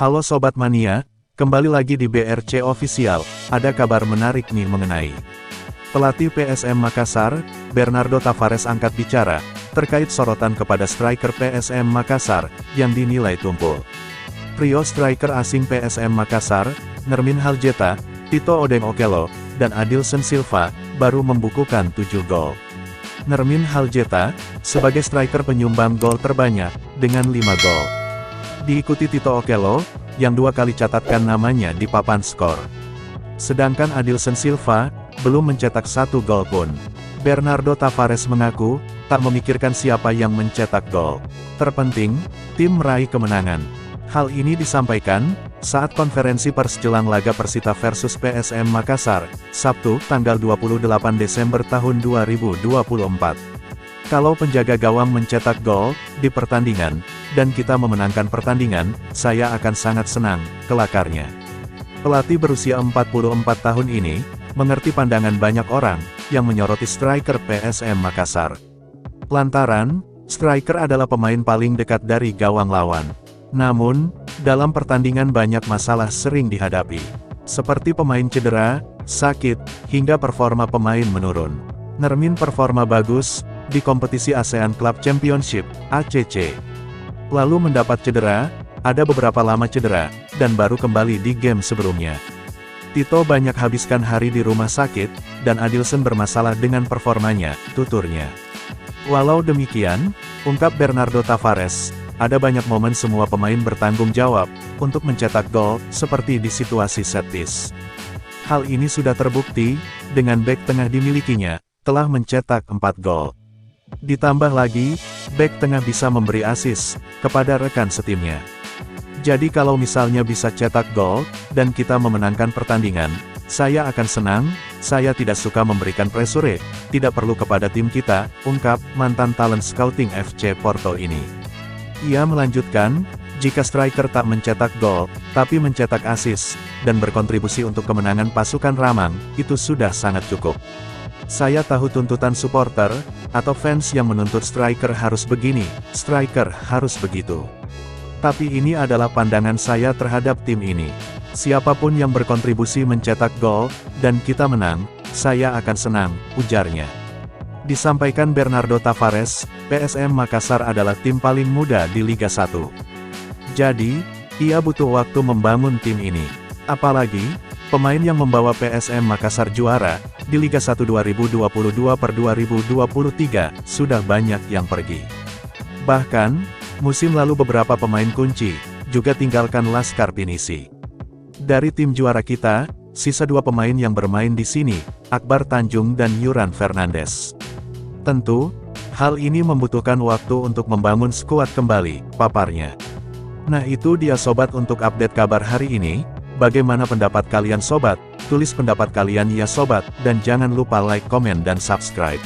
Halo Sobat Mania, kembali lagi di BRC Official. Ada kabar menarik nih mengenai pelatih PSM Makassar, Bernardo Tavares angkat bicara, terkait sorotan kepada striker PSM Makassar, yang dinilai tumpul. Trio striker asing PSM Makassar, Nermin Haljeta, Tito Odeng Okello, dan Adilson Silva, baru membukukan 7 gol. Nermin Haljeta, sebagai striker penyumbang gol terbanyak, dengan 5 gol. Diikuti Tito Okello, yang 2 kali catatkan namanya di papan skor. Sedangkan Adilson Silva, belum mencetak 1 gol pun. Bernardo Tavares mengaku, tak memikirkan siapa yang mencetak gol. Terpenting, tim meraih kemenangan. Hal ini disampaikan, saat konferensi pers jelang laga Persita versus PSM Makassar, Sabtu, tanggal 28 Desember tahun 2024. Kalau penjaga gawang mencetak gol di pertandingan, dan kita memenangkan pertandingan, saya akan sangat senang, kelakarnya. Pelatih berusia 44 tahun ini, mengerti pandangan banyak orang, yang menyoroti striker PSM Makassar. Lantaran, striker adalah pemain paling dekat dari gawang lawan. Namun, dalam pertandingan banyak masalah sering dihadapi. Seperti pemain cedera, sakit, hingga performa pemain menurun. Nermin performa bagus, di kompetisi ASEAN Club Championship, ACC. Lalu mendapat cedera, ada beberapa lama cedera, dan baru kembali di game sebelumnya. Tito banyak habiskan hari di rumah sakit, dan Adilson bermasalah dengan performanya, tuturnya. Walau demikian, ungkap Bernardo Tavares, ada banyak momen semua pemain bertanggung jawab, untuk mencetak gol, seperti di situasi set piece. Hal ini sudah terbukti, dengan bek tengah dimilikinya, telah mencetak 4 gol. Ditambah lagi, bek tengah bisa memberi assist kepada rekan setimnya. Jadi kalau misalnya bisa cetak gol, dan kita memenangkan pertandingan, saya akan senang. Saya tidak suka memberikan pressure, tidak perlu kepada tim kita, ungkap mantan talent scouting FC Porto ini. Ia melanjutkan, jika striker tak mencetak gol, tapi mencetak assist, dan berkontribusi untuk kemenangan pasukan Ramang, itu sudah sangat cukup. Saya tahu tuntutan supporter, atau fans yang menuntut striker harus begini, striker harus begitu. Tapi ini adalah pandangan saya terhadap tim ini. Siapapun yang berkontribusi mencetak gol, dan kita menang, saya akan senang, ujarnya. Disampaikan Bernardo Tavares, PSM Makassar adalah tim paling muda di Liga 1. Jadi, ia butuh waktu membangun tim ini. Apalagi, pemain yang membawa PSM Makassar juara, di Liga 1 2022/2023, sudah banyak yang pergi. Bahkan, musim lalu beberapa pemain kunci, juga tinggalkan Laskar Pinisi. Dari tim juara kita, sisa 2 pemain yang bermain di sini, Akbar Tanjung dan Yuran Fernandes. Tentu, hal ini membutuhkan waktu untuk membangun skuad kembali, paparnya. Nah itu dia sobat untuk update kabar hari ini. Bagaimana pendapat kalian sobat? Tulis pendapat kalian ya sobat, dan jangan lupa like, komen dan subscribe.